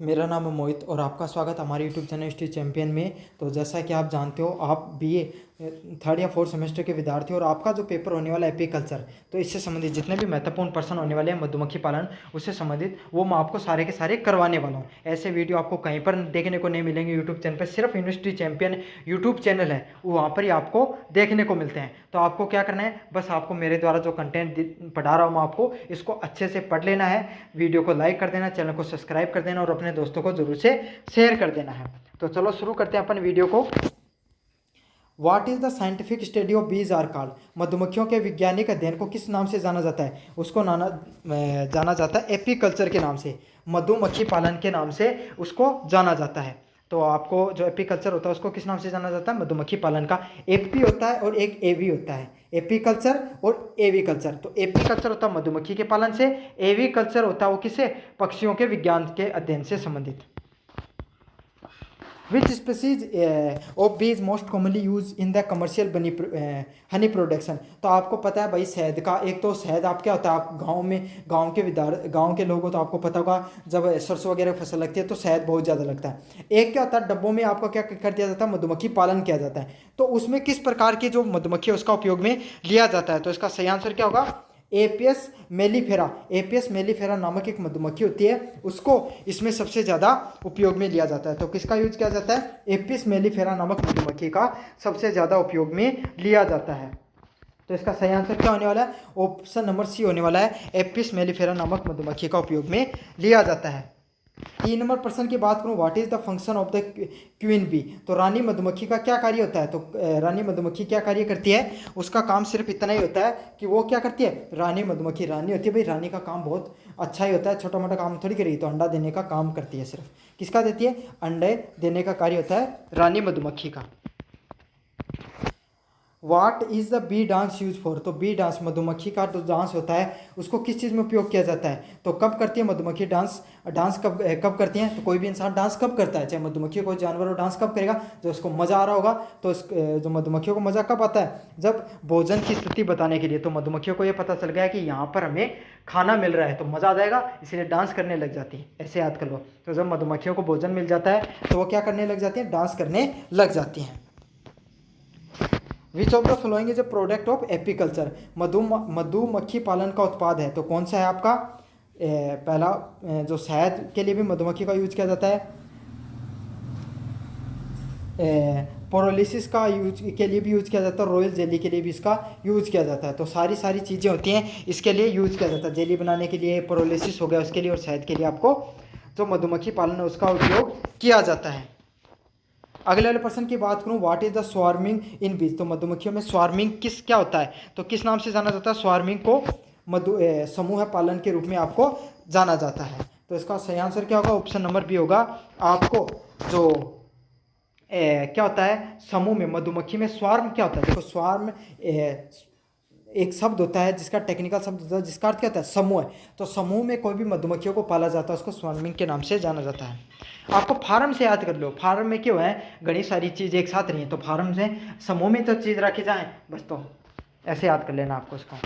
मेरा नाम है मोहित और आपका स्वागत हमारे यूट्यूब चैनल हिस्ट्री चैंपियन में। तो जैसा कि आप जानते हो, आप बीए थर्ड या फोर्थ सेमेस्टर के विद्यार्थी हो और आपका जो पेपर होने वाला है एपीकल्चर, तो इससे संबंधित जितने भी महत्वपूर्ण प्रश्न होने वाले हैं मधुमक्खी पालन उससे संबंधित, वो मैं आपको सारे के सारे करवाने वाला हूँ। ऐसे वीडियो आपको कहीं पर देखने को नहीं मिलेंगे यूट्यूब चैनल पर, सिर्फ यूनिवर्सिटी चैंपियन यूट्यूब चैनल है वहाँ पर ही आपको देखने को मिलते हैं। तो आपको क्या करना है, बस आपको मेरे द्वारा जो कंटेंट पढ़ा रहा हूँ मैं आपको इसको अच्छे से पढ़ लेना है, वीडियो को लाइक कर देना, चैनल को सब्सक्राइब कर देना और अपने दोस्तों को जरूर से शेयर कर देना है। तो चलो शुरू करते हैं अपन वीडियो को। What is the scientific study of bees are called? मधुमक्खियों के वैज्ञानिक अध्ययन को किस नाम से जाना जाता है? उसको जाना जाता है एपीकल्चर के नाम से, मधुमक्खी पालन के नाम से उसको जाना जाता है। तो आपको जो एपीकल्चर होता है उसको किस नाम से जाना जाता है? मधुमक्खी पालन का एपी होता है और एक एवी होता है, एपीकल्चर और एवीकल्चर। तो एपीकल्चर होता है मधुमक्खी के पालन से, एवीकल्चर होता है वो किससे? पक्षियों के विज्ञान के अध्ययन से संबंधित। Which species of bee is most commonly used in the commercial honey production? तो आपको पता है भाई शहद का, एक तो शहद आप क्या होता है, आप गांव के लोग हो तो आपको पता होगा जब सरसों वगैरह फसल लगती है तो शहद बहुत ज़्यादा लगता है। एक क्या होता है, डब्बों में आपको क्या कर दिया जाता है, मधुमक्खी पालन किया जाता है। तो उसमें किस प्रकार की जो मधुमक्खी है उसका उपयोग में लिया जाता है? तो इसका सही आंसर क्या होगा? एपियस मेलिफेरा। एपियस मेलिफेरा नामक एक मधुमक्खी होती है, उसको इसमें सबसे ज़्यादा उपयोग में लिया जाता है। तो किसका यूज किया जाता है? एपियस मेलिफेरा नामक मधुमक्खी का सबसे ज़्यादा उपयोग में लिया जाता है। तो इसका सही आंसर क्या होने वाला है? ऑप्शन नंबर सी होने वाला है, एपिस मेलिफेरा नामक मधुमक्खी का उपयोग में लिया जाता है। 3 नंबर प्रश्न की बात करूं, what is the function of the queen bee? तो रानी मधुमक्खी का क्या कार्य होता है? तो रानी मधुमक्खी क्या कार्य करती है? उसका काम सिर्फ इतना ही होता है कि वो क्या करती है, रानी मधुमक्खी रानी होती है भाई, रानी का काम बहुत अच्छा ही होता है, छोटा मोटा काम थोड़ी करेगी। तो अंडा देने का काम करती है, सिर्फ किसका देती है? अंडे देने का कार्य होता है रानी मधुमक्खी का। What is the bee dance use for? तो बी डांस मधुमक्खी का जो डांस होता है उसको किस चीज़ में उपयोग किया जाता है? तो कब करती है मधुमक्खी डांस? डांस कब करती हैं? तो कोई भी इंसान डांस कब करता है, चाहे मधुमक्खी कोई जानवर हो, डांस कब करेगा? जो उसको मज़ा आ रहा होगा। तो जो मधुमक्खियों को मज़ा कब आता है? जब भोजन की स्थिति बताने के लिए। तो मधुमक्खियों को ये पता चल गया कि यहाँ पर हमें खाना मिल रहा है तो मज़ा आ जाएगा, इसलिए डांस करने लग जाती है। ऐसे याद कर लो। तो जब मधुमक्खियों को भोजन मिल जाता है तो वो क्या करने लग जाती हैं? डांस करने लग जाती हैं। विच of the following is A product of apiculture? मधुमक्खी पालन का उत्पाद है तो कौन सा है आपका? पहला जो शहद के लिए भी मधुमक्खी का यूज किया जाता है, पोरोलिसिस का यूज के लिए भी यूज किया जाता है, रॉयल जेली के लिए भी इसका यूज किया जाता है। तो सारी चीज़ें होती हैं इसके लिए यूज किया जाता है, जेली बनाने के लिए, पोरोलिसिस हो गया उसके लिए, और शहद के लिए आपको जो मधुमक्खी पालन है उसका उपयोग किया जाता है। अगले वाले प्रश्न की बात करूं, व्हाट इज द स्वार्मिंग इन बीज? तो मधुमक्खियों में स्वार्मिंग क्या होता है? तो किस नाम से जाना जाता है? स्वार्मिंग को समूह पालन के रूप में आपको जाना जाता है। तो इसका सही आंसर क्या होगा? ऑप्शन नंबर बी होगा। आपको जो क्या होता है समूह में, मधुमक्खी में स्वार्म क्या होता है? देखो स्वार्म एक शब्द होता है जिसका टेक्निकल शब्द होता है जिसका अर्थ क्या होता है? समूह है। तो समूह में कोई भी मधुमक्खियों को पाला जाता है उसको स्वार्मिंग के नाम से जाना जाता है। आपको फार्म से याद कर लो, फार्म में क्यों है, घनी सारी चीज़ एक साथ नहीं है, तो फार्म से समूह में तो चीज़ रखी जाए बस, तो ऐसे याद कर लेना आपको इसका।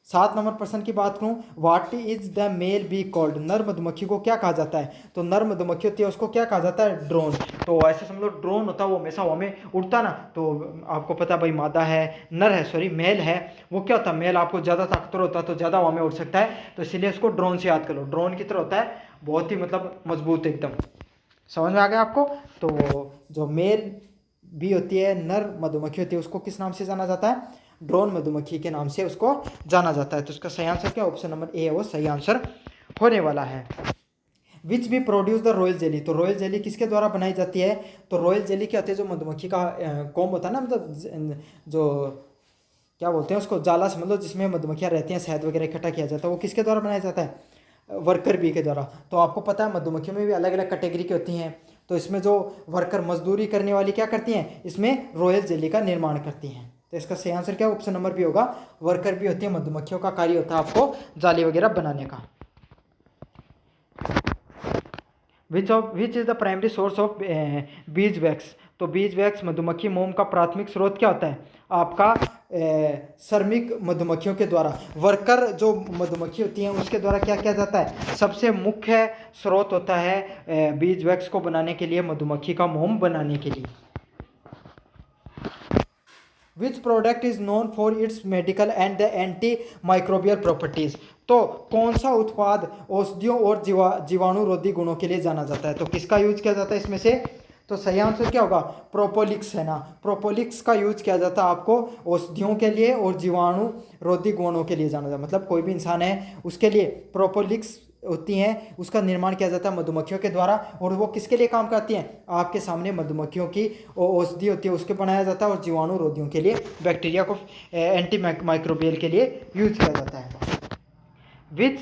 7 नंबर प्रश्न की बात करूं, what is the male bee called? नर मधुमक्खी को क्या कहा जाता है? तो नर मधुमक्खी होती है उसको क्या कहा जाता है? ड्रोन। तो ऐसे समझ लो ड्रोन होता है वो हमेशा हवा में उड़ता ना, तो आपको पता भाई मादा है, नर है सॉरी मेल है, वो क्या होता है, मेल आपको ज़्यादा ताकतवर होता है तो ज़्यादा हवा में उड़ सकता है, तो इसीलिए उसको ड्रोन से याद कर लो। ड्रोन की तरह होता है, बहुत ही मतलब मजबूत एकदम। समझ में आ गया आपको? तो जो मेल बी होती है, नर मधुमक्खी होती है, उसको किस नाम से जाना जाता है? ड्रोन मधुमक्खी के नाम से उसको जाना जाता है। तो उसका सही आंसर क्या? ऑप्शन नंबर ए है वो सही आंसर होने वाला है। विच भी प्रोड्यूस द रॉयल जेली? तो रॉयल जेली किसके द्वारा बनाई जाती है? तो रॉयल जेली क्या होती है, जो मधुमक्खी का कॉम्ब होता है ना, मतलब जो क्या बोलते हैं उसको, जाला समझ लो, जिसमें मधुमक्खियाँ रहती हैं, शहद वगैरह इकट्ठा किया जाता है, वो किसके द्वारा बनाया जाता है? वर्कर बी के द्वारा। तो आपको पता है मधुमक्खियों में भी अलग अलग कैटेगरी की होती हैं, तो इसमें जो वर्कर मजदूरी करने वाली क्या करती हैं, इसमें रॉयल जेली का निर्माण करती हैं। तो इसका सही आंसर क्या? ऑप्शन नंबर बी होगा, वर्कर बी होती है, मधुमक्खियों का कार्य होता है आपको जाली वगैरह बनाने का। Which is the primary source of bees wax? तो बीज वैक्स मधुमक्खी मोम का प्राथमिक स्रोत क्या होता है? आपका श्रमिक मधुमक्खियों के द्वारा, वर्कर जो मधुमक्खी होती हैं उसके द्वारा क्या किया जाता है, सबसे मुख्य स्रोत होता है बीज वैक्स को बनाने के लिए, मधुमक्खी का मोम बनाने के लिए। Which product is known for its medical and the anti microbial properties, तो कौन सा उत्पाद औषधियों और जीवाणुरोधी गुणों के लिए जाना जाता है, तो किसका यूज किया जाता है इसमें से, तो सही आंसर क्या होगा, प्रोपोलिक्स है ना। प्रोपोलिक्स का यूज किया जाता है आपको औषधियों के लिए और जीवाणु रोधी गुणों के लिए जाना जाता है, मतलब कोई भी इंसान है उसके लिए प्रोपोलिक्स होती हैं, उसका निर्माण किया जाता है मधुमक्खियों के द्वारा, और वो किसके लिए काम करती हैं, आपके सामने मधुमक्खियों की औषधि होती है उसके बनाया जाता है, और जीवाणु रोधियों के लिए, बैक्टीरिया को एंटी माइक्रोबियल के लिए यूज किया जाता है। Which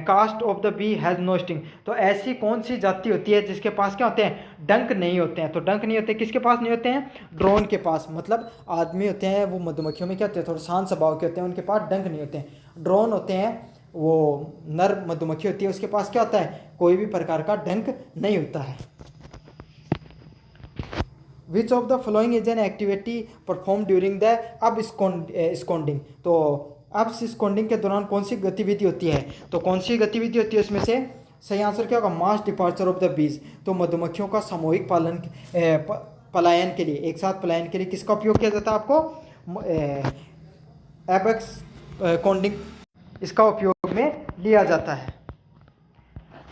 caste of the bee has no sting, तो ऐसी कौन सी जाति होती है जिसके पास क्या होते हैं, डंक नहीं होते हैं, तो डंक नहीं होते किसके पास नहीं होते हैं, ड्रोन के पास, मतलब आदमी होते हैं वो मधुमक्खियों में क्या होते हैं, थोड़े शांत स्वभाव के होते हैं, उनके पास डंक नहीं होते हैं। ड्रोन होते हैं वो नर मधुमक्खी होती है उसके पास क्या होता है, कोई भी प्रकार का डंक नहीं होता है। Which of the following is an activity perform during the अब स्कॉन्डिंग, तो अब स्कॉन्डिंग के दौरान कौन सी गतिविधि होती है, तो कौन सी गतिविधि होती है उसमें से सही आंसर क्या होगा, मास डिपार्चर ऑफ द बीज, तो मधुमक्खियों का सामूहिक पलायन के लिए, एक साथ पलायन के लिए किसका उपयोग किया जाता है, आपको एबेक्स कॉन्डिंग, इसका उपयोग में लिया जाता है।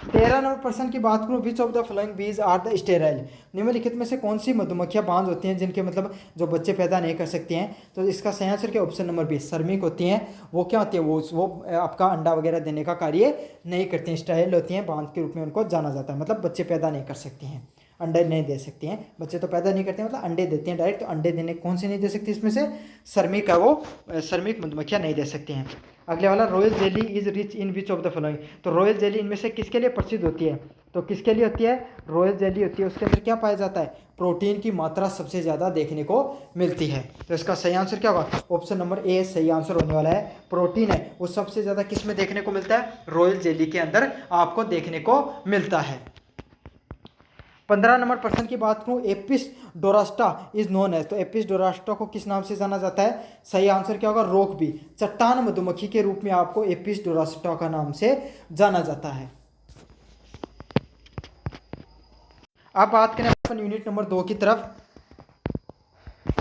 13 नंबर प्रश्न की बात करूँ, विच of the following bees are the sterile, निम्नलिखित में से कौन सी मधुमक्खियां बांझ होती हैं जिनके मतलब जो बच्चे पैदा नहीं कर सकती हैं, तो इसका सही आंसर क्या, ऑप्शन नंबर 20 श्रमिक होती हैं। वो क्या होती है, वो आपका अंडा वगैरह देने का कार्य नहीं करती हैं, स्टेराइल होती हैं, बांझ के रूप में उनको जाना जाता है, मतलब बच्चे पैदा नहीं कर सकती हैं, अंडे नहीं दे सकती हैं, बच्चे तो पैदा नहीं करते हैं, मतलब अंडे देते हैं डायरेक्ट, तो अंडे देने कौन सी नहीं दे सकती, इसमें से श्रमिक है, वो श्रमिक मधुमक्खियां नहीं दे सकती हैं। अगले वाला, royal jelly is rich in which of the following, तो रॉयल जेली इनमें से किसके लिए प्रसिद्ध होती है, तो किसके लिए होती है, रॉयल जेली होती है, उसके अंदर क्या पाया जाता है, प्रोटीन की मात्रा सबसे ज़्यादा देखने को मिलती है, तो इसका सही आंसर क्या होगा, ऑप्शन नंबर ए सही आंसर होने वाला है। प्रोटीन है वो सबसे ज़्यादा किस में देखने को मिलता है, रॉयल जेली के अंदर आपको देखने को मिलता है। 15 नंबर प्रश्न की बात करूँ, एपिस डोरास्टा इज नोन एज, तो एपिस डोरास्टा को किस नाम से जाना जाता है, सही आंसर क्या होगा, रोक बी, चट्टान मधुमक्खी के रूप में आपको एपिस डोरास्टा का नाम से जाना जाता है। अब बात करें अपन यूनिट नंबर 2 की तरफ,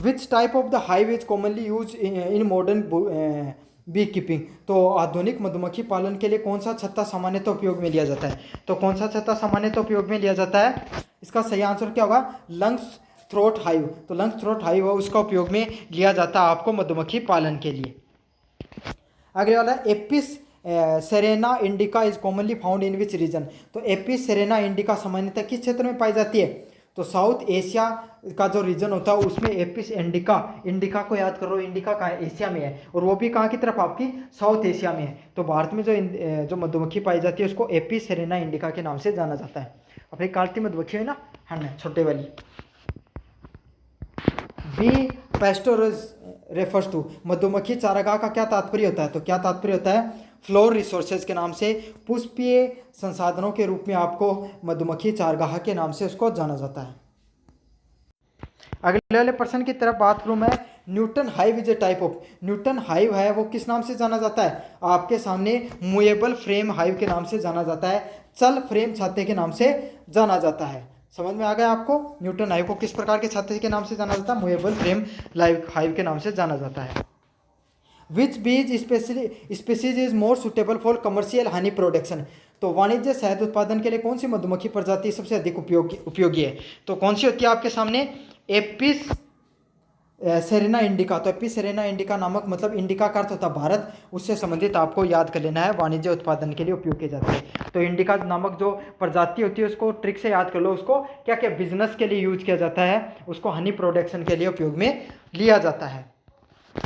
which type of the hive is commonly use in modern beekeeping, तो आधुनिक मधुमक्खी पालन के लिए कौन सा छत्ता सामान्यतः उपयोग में लिया जाता है, तो कौन सा छत्ता सामान्यतः उपयोग में लिया जाता है, इसका सही आंसर क्या होगा, लंग्स थ्रोट हाइव, तो लंग्स थ्रोट हाइव है उसका उपयोग में लिया जाता है आपको मधुमक्खी पालन के लिए। अगले वाला, Apis Serena indica is commonly found in which region, तो एपिस सेरेना इंडिका सामान्यतः किस क्षेत्र में पाई जाती है, तो साउथ एशिया का जो रीजन होता है उसमें एपिस इंडिका को याद करो, इंडिका कहाँ है, एशिया में है, और वो भी कहाँ की तरफ, आपकी साउथ एशिया में है, तो भारत में जो मधुमक्खी पाई जाती है उसको एपिस सेरेना इंडिका के नाम से जाना जाता है। अपनी कालती मधुमक्खी है ना, हाँ छोटे वाली। बी पेस्टोरस रेफर्स टू, मधुमक्खी चारागाह का क्या तात्पर्य होता है, तो क्या तात्पर्य होता है, फ्लोर रिसोर्सेज के नाम से, पुष्पीय संसाधनों के रूप में आपको मधुमक्खी चारागाह के नाम से उसको जाना जाता है। अगले वाले प्रश्न की तरफ बात करूं मैं, Newton hive is a type of, Newton hive है वो किस नाम से जाना जाता है, आपके सामने मूवेबल फ्रेम हाइव के नाम से जाना जाता है, चल फ्रेम छाते के नाम से जाना जाता है। समझ में आ गया आपको, न्यूटन हाइव को किस प्रकार के छाते के नाम से जाना जाता है, मूवेबल फ्रेम हाइव के नाम से जाना जाता है। विच बीज species is more suitable for commercial honey production, तो वाणिज्य शहद उत्पादन के लिए कौन सी मधुमक्खी प्रजाति सबसे अधिक उपयोगी है, तो कौन सी होती है आपके सामने, एपिस सेरेना इंडिका, तो एपिस सेरेना इंडिका नामक, मतलब इंडिका का अर्थ होता है भारत, उससे संबंधित आपको याद कर लेना है, वाणिज्य उत्पादन के लिए उपयोग किए जाते हैं, तो इंडिका नामक जो प्रजाति होती है उसको ट्रिक से याद कर लो, उसको क्या क्या बिजनेस के लिए यूज किया जाता है, उसको हनी प्रोडक्शन के लिए उपयोग में लिया जाता है।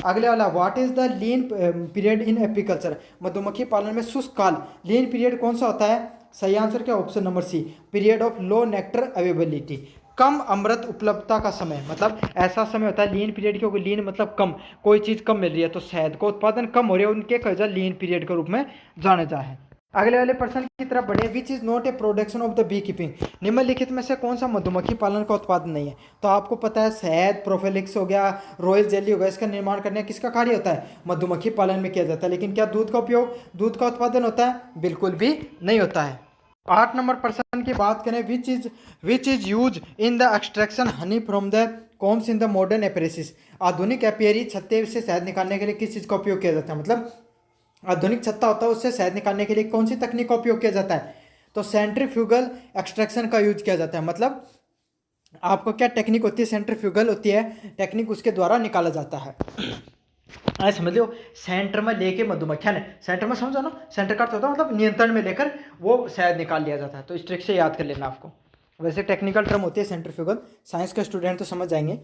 अगले वाला, what is the lean period in apiculture, मधुमक्खी पालन में शुष्क काल, लीन पीरियड कौन सा होता है, सही आंसर क्या, option number C, period of low nectar availability, कम अमृत उपलब्धता का समय, मतलब ऐसा समय होता है लीन पीरियड, क्योंकि लीन मतलब कम, कोई चीज़ कम मिल रही है तो शहद का उत्पादन कम हो रही है, उनके कहा लीन पीरियड के रूप में जाने जा है। अगले वाले प्रश्न की तरफ बढ़े। Which is not a production of the beekeeping. निम्नलिखित में से कौन सा मधुमक्खी पालन का उत्पादन नहीं है? तो आपको पता है शहद, प्रोफिलिक्स हो गया, रॉयल जेली हो गया, इसका निर्माण करने किसका कार्य होता है? मधुमक्खी पालन में किया जाता है। लेकिन क्या दूध का उपयोग, दूध का उत्पादन होता है? बिल्कुल भी नहीं होता है। 8 नंबर प्रश्न की बात करें। Which is use in the extraction honey from the combs in the modern apparatus. आधुनिक एपियरी छत्ते से शहद निकालने के लिए किस चीज़ का उपयोग किया जाता है? मतलब आधुनिक छत्ता होता है, उससे शहद निकालने के लिए कौन सी तकनीक का उपयोग किया जाता है? तो सेंट्रीफ्यूगल एक्सट्रैक्शन का यूज किया जाता है। मतलब आपको क्या टेक्निक होती है? सेंट्रीफ्यूगल होती है टेक्निक, उसके द्वारा निकाला जाता है। ऐसे समझ लो, सेंटर में लेके मधुमक्खियां ने, सेंटर में समझो ना, सेंटर का अर्थ होता है मतलब नियंत्रण में लेकर वो शहद निकाल लिया जाता है। तो इस ट्रिक से याद कर लेना आपको। वैसे टेक्निकल टर्म होती है सेंट्रीफ्यूगल, साइंस के स्टूडेंट तो समझ जाएंगे।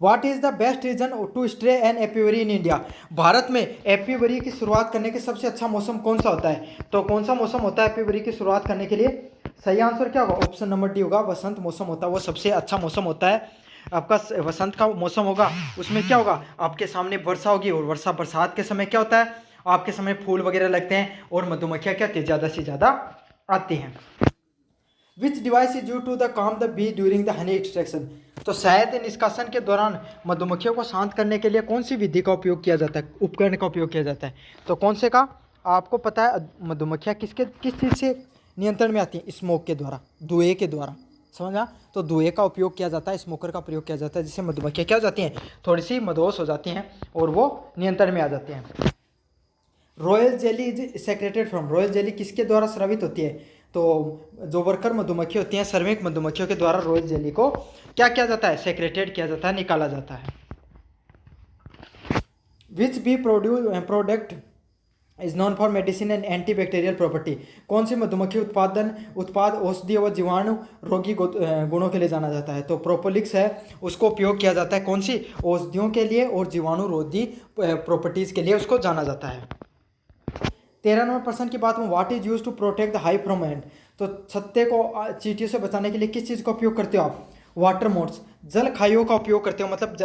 What is the best region to stay an apiary in India. भारत में एपीवरी की शुरुआत करने के सबसे अच्छा मौसम कौन सा होता है? तो कौन सा मौसम होता है एपीवरी की शुरुआत करने के लिए? सही आंसर क्या होगा? ऑप्शन नंबर डी होगा, वसंत मौसम होता है, वो सबसे अच्छा मौसम होता है आपका। वसंत का मौसम होगा, उसमें क्या होगा? आपके सामने वर्षा होगी, और वर्षा बरसात के समय क्या होता है? आपके समय फूल वगैरह लगते हैं और मधुमक्खियां क्या ज़्यादा से ज़्यादा आती हैं। Which device is use to the calm the bee during the honey extraction. तो शहद निष्कासन के दौरान मधुमक्खियों को शांत करने के लिए कौन सी विधि का उपयोग किया जाता है, उपकरण का उपयोग किया जाता है? तो कौन से का? आपको पता है मधुमक्खियाँ किस चीज़ से नियंत्रण में आती हैं? स्मोक के द्वारा, धुएं के द्वारा, समझा? तो धुएं का उपयोग किया जाता है, स्मोकर का प्रयोग किया जाता है, जिससे मधुमक्खियाँ क्या हो जाती हैं? थोड़ी सी मदहोश हो जाती हैं और वो नियंत्रण में आ जाती हैं। Royal jelly is secreted from. Royal jelly किसके द्वारा स्रावित होती है? तो जो वर्कर मधुमक्खी होती हैं, श्रमिक मधुमक्खियों के द्वारा रॉयल जेली को क्या किया जाता है? सेक्रेटेड किया जाता है, निकाला जाता है। Which bee product is known for medicine and antibacterial property. कौन सी मधुमक्खी उत्पाद औषधि व जीवाणु रोगी गुणों के लिए जाना जाता है? तो प्रोपोलिक्स है, उसको उपयोग किया जाता है कौन सी? औषधियों के लिए और जीवाणु रोधी प्रॉपर्टीज के लिए उसको जाना जाता है। 13 नंबर प्रश्न की बात में, what is use to protect the hive from ant. तो छत्ते को चींटियों से बचाने के लिए किस चीज़ का उपयोग करते हो आप? वाटर मोड्स, जल खाइयों का उपयोग करते हो। मतलब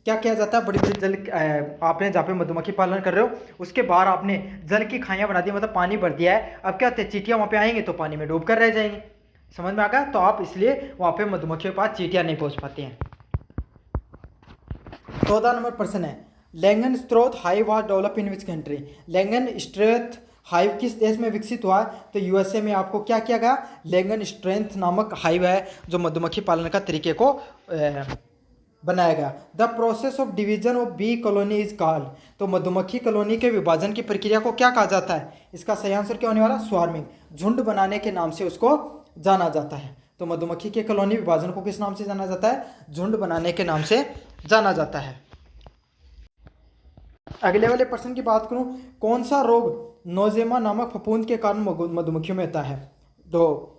क्या किया जाता है? बड़ी बड़ी जल आपने जहाँ पे मधुमक्खी पालन कर रहे हो उसके बाहर आपने जल की खाइयाँ बना दी, मतलब पानी भर दिया है। अब क्या होते हैं? चींटियाँ वहाँ पे आएंगे तो पानी में डूब कर रह जाएंगे। समझ में आ गया? तो आप इसलिए वहाँ पे मधुमक्खियों के पास चींटियाँ नहीं पहुँच पाती हैं। 14 नंबर प्रश्न है, Langstroth hive was develop in which country. Langstroth hive किस देश में विकसित हुआ? तो यूएसए में। आपको क्या किया गया? लैंगन स्ट्रेंथ नामक हाइव है जो मधुमक्खी पालन का तरीके को बनाया गया। The process of division of bee colony is called. तो मधुमक्खी कॉलोनी के विभाजन की प्रक्रिया को क्या कहा जाता है? इसका सही आंसर क्या होने वाला? स्वार्मिंग, झुंड बनाने के नाम से उसको जाना जाता है। तो मधुमक्खी के कॉलोनी विभाजन को किस नाम से जाना जाता है? झुंड बनाने के नाम से जाना जाता है। अगले वाले प्रश्न की बात करूं, कौन सा रोग नोजेमा नामक फफूंद के कारण मधुमक्खियों में होता है? तो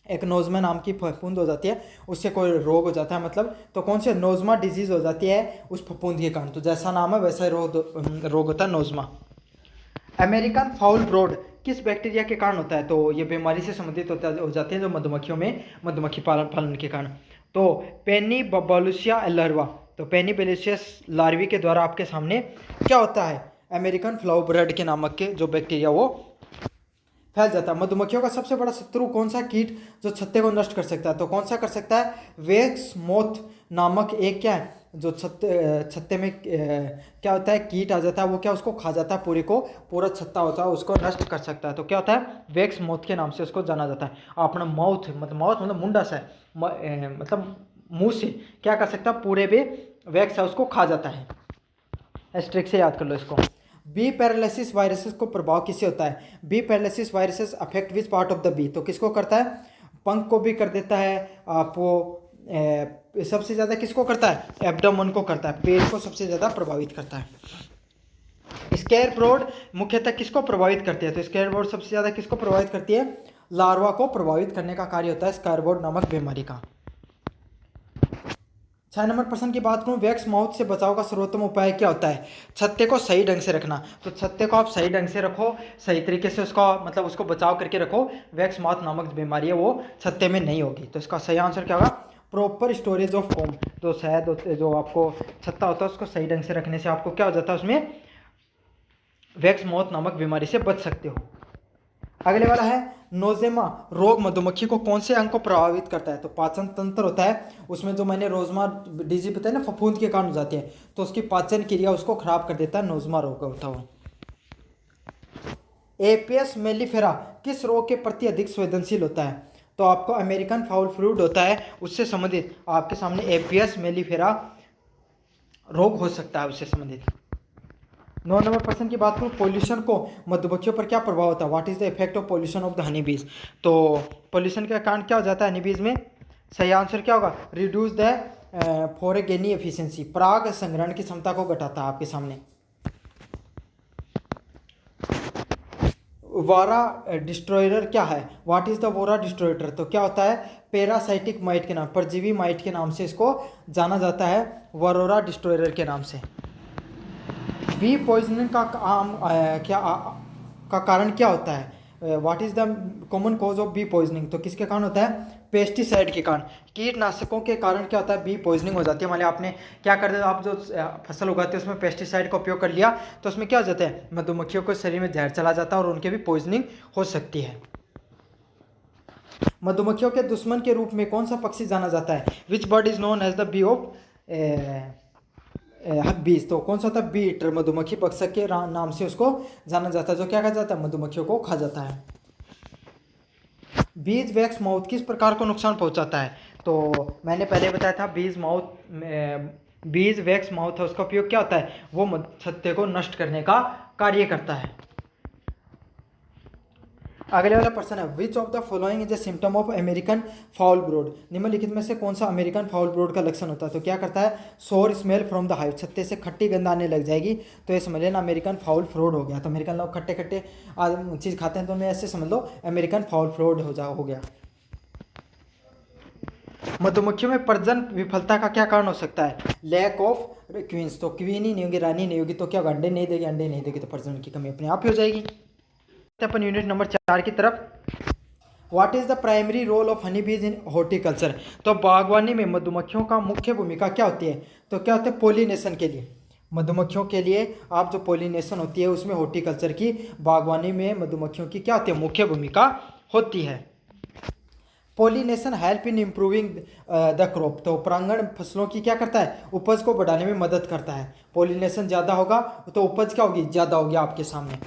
एक नोजमा नाम की फफूंद हो जाती है, उससे कोई रोग हो जाता है, मतलब तो कौन से नोजमा डिजीज हो जाती है उस फफूंद के कारण। तो जैसा नाम है वैसा रोग होता है नोजमा। अमेरिकन फाउल ब्रोड किस बैक्टीरिया के कारण होता है? तो ये बीमारी से संबंधित हो जाती है जो मधुमक्खियों में मधुमक्खी पालन के कारण। तो पेनिबोलुसिया लार्वा, तो पेनिबोलुसियस लार्वी के द्वारा आपके सामने क्या होता है? अमेरिकन फ्लावर ब्रेड के नामक के जो बैक्टीरिया वो फैल जाता है। मधुमक्खियों का सबसे बड़ा शत्रु कौन सा कीट जो छत्ते को नष्ट कर सकता है? तो कौन सा कर सकता है? वेक्स मोथ नामक एक क्या है जो छत्ते में क्या होता है? कीट आ जाता है, वो क्या उसको खा जाता है, पूरा छत्ता होता है उसको नष्ट कर सकता है। तो क्या होता है? वेक्स मोथ के नाम से उसको जाना जाता है। अपना माउथ मतलब मुंडा सा है, मतलब मुंह से क्या कर सकता है? पूरे भी वैक्स है उसको खा जाता है। एस्ट्रिक से याद कर लो इसको। बी पैरालिसिस वायरसेस को प्रभाव किससे होता है? Bee paralysis viruses affect which part of the bee. तो किसको करता है? पंख को भी कर देता है आपको। सबसे ज़्यादा किसको करता है? एब्डोमेन को करता है, पेट को सबसे ज़्यादा प्रभावित करता है। स्केयर ब्रोड मुख्यतः किसको प्रभावित करती है? तो स्केयर ब्रोड सबसे ज़्यादा किसको प्रभावित करती है? लार्वा को प्रभावित करने का कार्य होता है स्केयर ब्रोड नामक बीमारी का। 6 नंबर प्रश्न की बात करूं, वैक्स माउथ से बचाव का सर्वोत्तम उपाय क्या होता है? छत्ते को सही ढंग से रखना। तो छत्ते को आप सही ढंग से रखो, सही तरीके से उसका मतलब उसको बचाव करके रखो। वैक्स माउथ नामक बीमारी है वो छत्ते में नहीं होगी। तो इसका सही आंसर क्या होगा? Proper storage of com. तो शहद जो आपको छत्ता होता है उसको सही ढंग से रखने से आपको क्या हो जाता है? उसमें वैक्स मौत नामक बीमारी से बच सकते हो। अगले वाला है नोजेमा रोग मधुमक्खी को कौन से अंग को प्रभावित करता है? तो पाचन तंत्र होता है, उसमें जो मैंने रोजमा डिजीज बताया ना, फफूंद के कारण हो जाती है, तो उसकी पाचन क्रिया उसको खराब कर देता है, नोजमा रोग होता है वो। एपियस मेलिफेरा किस रोग के प्रति अधिक संवेदनशील होता है? तो आपको अमेरिकन फाउल फ्लूड होता है, उससे संबंधित आपके सामने एपियस मेलिफेरा रोग हो सकता है, उससे संबंधित। 9 नंबर प्रश्न की बात करूँ, पोल्यूशन को मधुमक्खियों पर क्या प्रभाव होता है? What is the effect of pollution of the honey बीज? तो पोल्यूशन के कारण क्या हो जाता है हनी बीज में? सही आंसर क्या होगा? रिड्यूस द फोरेगेनी एफिशिएंसी, पराग संग्रहण की क्षमता को घटाता है आपके सामने। वारा डिस्ट्रॉयर क्या है? What is the Vora destroyer? तो क्या होता है? पैरासाइटिक माइट के नाम, परजीवी माइट के नाम से इसको जाना जाता है, वरोरा डिस्ट्रॉयर के नाम से। बी पॉइजनिंग का कारण क्या होता है? What is the common cause of bee poisoning? तो किसके कारण होता है? पेस्टिसाइड के कारण, कीटनाशकों के कारण क्या होता है? बी पॉइजनिंग हो जाती है। मान लिया आपने क्या कर दिया, आप जो फसल उगाते हैं उसमें पेस्टिसाइड का उपयोग कर लिया, तो उसमें क्या हो जाता है? मधुमक्खियों को शरीर में जहर चला जाता है और उनके भी पॉइजनिंग हो सकती है। मधुमक्खियों के दुश्मन के रूप में कौन सा पक्षी जाना जाता है? Which bird is known as the bee of bees? तो कौन सा था? बीटर, मधुमक्खी पक्षक के नाम से उसको जाना जाता है, जो क्या कहा जाता है? मधुमक्खियों को खा जाता है। बीज वैक्स माउथ किस प्रकार को नुकसान पहुंचाता है? तो मैंने पहले बताया था बीज वैक्स माउथ है, उसका उपयोग क्या होता है? वो छत्ते को नष्ट करने का कार्य करता है। अगले वाला प्रश्न है, which of the following is a symptom of American foulbrood? निम्नलिखित में से कौन सा अमेरिकन फाउल ब्रोड का लक्षण होता है? तो क्या करता है? सोर स्मेल फ्रॉम द हाइव, छत्ते से खट्टी गंध आने लग जाएगी, तो ये समझ लेना अमेरिकन फाउल फ्रोड हो गया। तो अमेरिकन लोग खट्टे खट्टे चीज़ खाते हैं, तो उन्हें ऐसे समझ लो अमेरिकन फाउल फ्रोड हो गया। मधुमक्खियों में प्रजनन विफलता का क्या कारण हो सकता है? लैक ऑफ क्वींस, तो क्वीन ही नहीं होगी, रानी नहीं होगी, तो क्या अंडे नहीं देगी, तो प्रजनन की कमी अपने आप ही हो जाएगी। अपन यूनिट नंबर 4 की तरफ। What is the primary role of honey bees in horticulture? तो बागवानी में मधुमक्खियों का मुख्य भूमिका क्या होती है? तो क्या होता है? पोलिनेशन के लिए, मधुमक्खियों के लिए आप जो पोलिनेशन होती है उसमें हॉर्टिकल्चर की, बागवानी में मधुमक्खियों की क्या होती है? मुख्य भूमिका होती है। Pollination help in improving the crop, तो परागण फसलों की क्या करता है? उपज को बढ़ाने में मदद करता है। पोलिनेशन ज़्यादा होगा तो उपज क्या होगी? ज़्यादा होगी आपके सामने।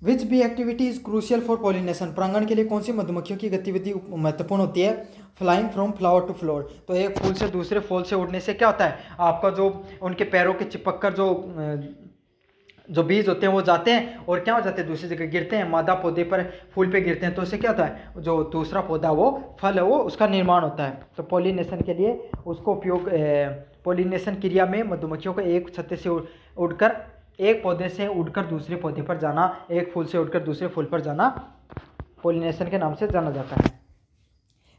Which bee activity is crucial for pollination? परागण के लिए कौन सी मधुमक्खियों की गतिविधि महत्वपूर्ण होती है? Flying from flower to floor, तो एक फूल से दूसरे फूल से उड़ने से क्या होता है? आपका जो उनके पैरों के चिपक कर जो बीज होते हैं वो जाते हैं और क्या हो जाते हैं? दूसरी जगह गिरते हैं, मादा पौधे पर फूल पे गिरते हैं, तो उससे क्या होता है? जो दूसरा पौधा वो फल है वो उसका निर्माण होता है। तो पोलिनेशन के लिए उसको उपयोग, पोलिनेशन क्रिया में मधुमक्खियों को एक छत्ते से उड़कर, एक पौधे से उड़कर दूसरे पौधे पर जाना, एक फूल से उड़कर दूसरे फूल पर जाना पोलिनेशन के नाम से जाना जाता है।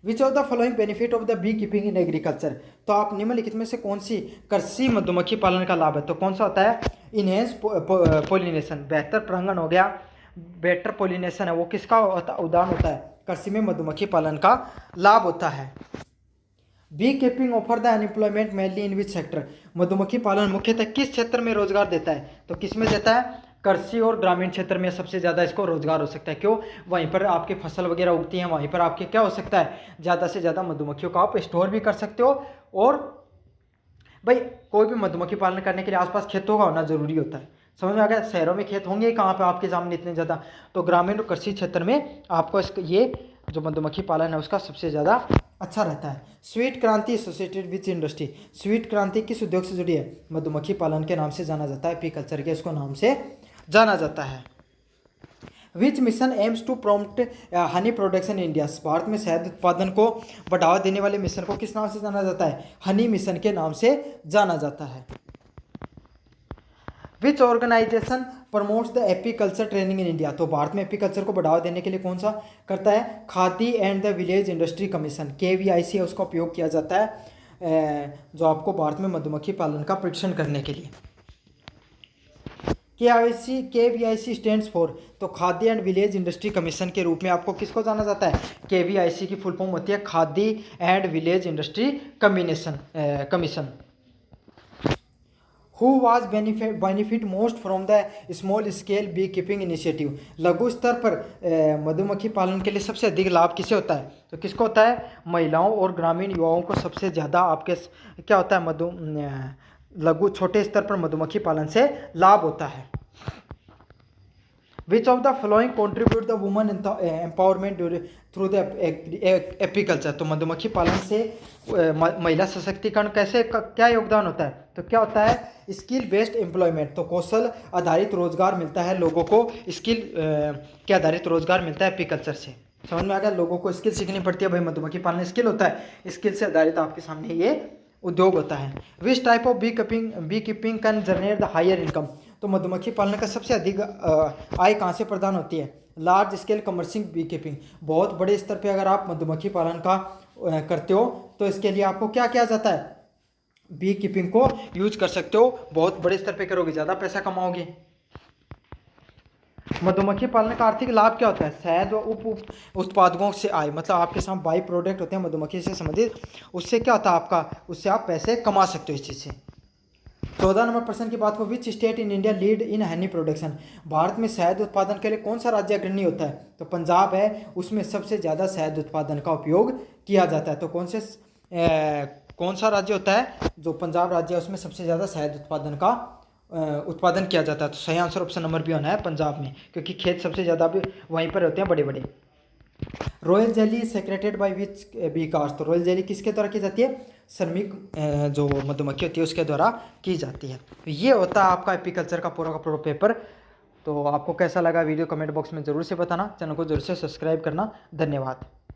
Which of the following benefit of the beekeeping in agriculture? तो आप निम्नलिखित में से कौन सी कृषि मधुमक्खी पालन का लाभ है? तो कौन सा होता है? इनहेंस पोलिनेशन, बेहतर परागण हो गया, बेटर पोलिनेशन है वो किसका उदाहरण होता है? कृषि में मधुमक्खी पालन का लाभ होता है। Beekeeping offer the unemployment mainly in which sector? मधुमक्खी पालन मुख्यतः किस क्षेत्र में रोजगार देता है? तो किस में देता है? कृषि और ग्रामीण क्षेत्र में सबसे ज़्यादा इसको रोजगार हो सकता है। क्यों? वहीं पर आपकी फसल वगैरह उगती हैं, वहीं पर आपके क्या हो सकता है? ज़्यादा से ज़्यादा मधुमक्खियों को आप स्टोर भी कर सकते हो। और भाई कोई भी मधुमक्खी पालन करने के लिए आसपास खेतों का होना जरूरी होता है। समझ में आ गया? शहरों में खेत होंगे कहाँ पे आपके सामने इतने ज़्यादा, तो ग्रामीण और कृषि क्षेत्र में आपको ये जो मधुमक्खी पालन है उसका सबसे ज़्यादा अच्छा रहता है। स्वीट क्रांति एसोसिएटेड विच इंडस्ट्री? स्वीट क्रांति किस उद्योग से जुड़ी है? मधुमक्खी पालन के नाम से जाना जाता है, एपीकल्चर के इसको नाम से जाना जाता है। Which mission aims to prompt honey production in India? भारत में शहद उत्पादन को बढ़ावा देने वाले मिशन को किस नाम से जाना जाता है? हनी मिशन के नाम से जाना जाता है। Which organization promotes the apiculture training in India? तो भारत में एपीकल्चर को बढ़ावा देने के लिए कौन सा करता है? Khadi and the village industry commission, KVIC है, उसका उपयोग किया जाता है जो आपको भारत में मधुमक्खी पालन का प्रशिक्षण करने के लिए। KVIC स्टैंड्स फॉर, तो khadi and village industry commission के रूप में आपको किसको जाना जाता है? KVIC की फुल फॉर्म होती है Khadi and village industry commission. Who was benefit most from the small scale beekeeping initiative. लघु स्तर पर मधुमक्खी पालन के लिए सबसे अधिक लाभ किसे होता है? तो किसको होता है? महिलाओं और ग्रामीण युवाओं को सबसे ज़्यादा आपके क्या होता है? लघु छोटे स्तर पर मधुमक्खी पालन से लाभ होता है। Which of the following contribute the woman empowerment through the apiculture. तो मधुमक्खी पालन से महिला सशक्तिकरण कैसे क्या योगदान होता है? तो क्या होता है? Skill based employment. तो कौशल आधारित रोजगार मिलता है लोगों को, स्किल के आधारित रोजगार मिलता है एपीकल्चर से। समझ में आ गया? लोगों को स्किल सीखनी पड़ती है भाई, मधुमक्खी पालन स्किल होता है, स्किल से आधारित आपके सामने ये उद्योग होता है। Which type of beekeeping can generate the higher income. तो मधुमक्खी पालन का सबसे अधिक आय कहाँ से प्रदान होती है? Large scale commercial beekeeping. बहुत बड़े स्तर पे अगर आप मधुमक्खी पालन का करते हो तो इसके लिए आपको क्या किया जाता है? बी कीपिंग को यूज कर सकते हो। बहुत बड़े स्तर पे करोगे ज़्यादा पैसा कमाओगे। मधुमक्खी पालन का आर्थिक लाभ क्या होता है? शहद व उप उत्पादकों से आय, मतलब आपके साथ बाई प्रोडक्ट होते हैं मधुमक्खी से संबंधित, उससे क्या होता है आपका, उससे आप पैसे कमा सकते हो इस चीज़ से। 14 नंबर प्रश्न की बात को, which state in India lead in honey production. Bharat में शहद उत्पादन के लिए कौन सा राज्य अग्रणी होता है? तो पंजाब है, उसमें सबसे ज़्यादा शहद उत्पादन का उपयोग किया जाता है। तो कौन सा राज्य होता है? जो पंजाब राज्य है उसमें सबसे ज़्यादा शहद उत्पादन किया जाता है। तो सही आंसर ऑप्शन नंबर बी होना है पंजाब में, क्योंकि खेत सबसे ज़्यादा भी वहीं पर होते हैं बड़े बड़े। Royal jelly secreted by which bee caste. तो रॉयल जेली किसके द्वारा की जाती है? श्रमिक जो मधुमक्खी होती है उसके द्वारा की जाती है। ये होता है आपका एपीकल्चर का पूरा पेपर। तो आपको कैसा लगा वीडियो कमेंट बॉक्स में ज़रूर से बताना, चैनल को जरूर से सब्सक्राइब करना। धन्यवाद।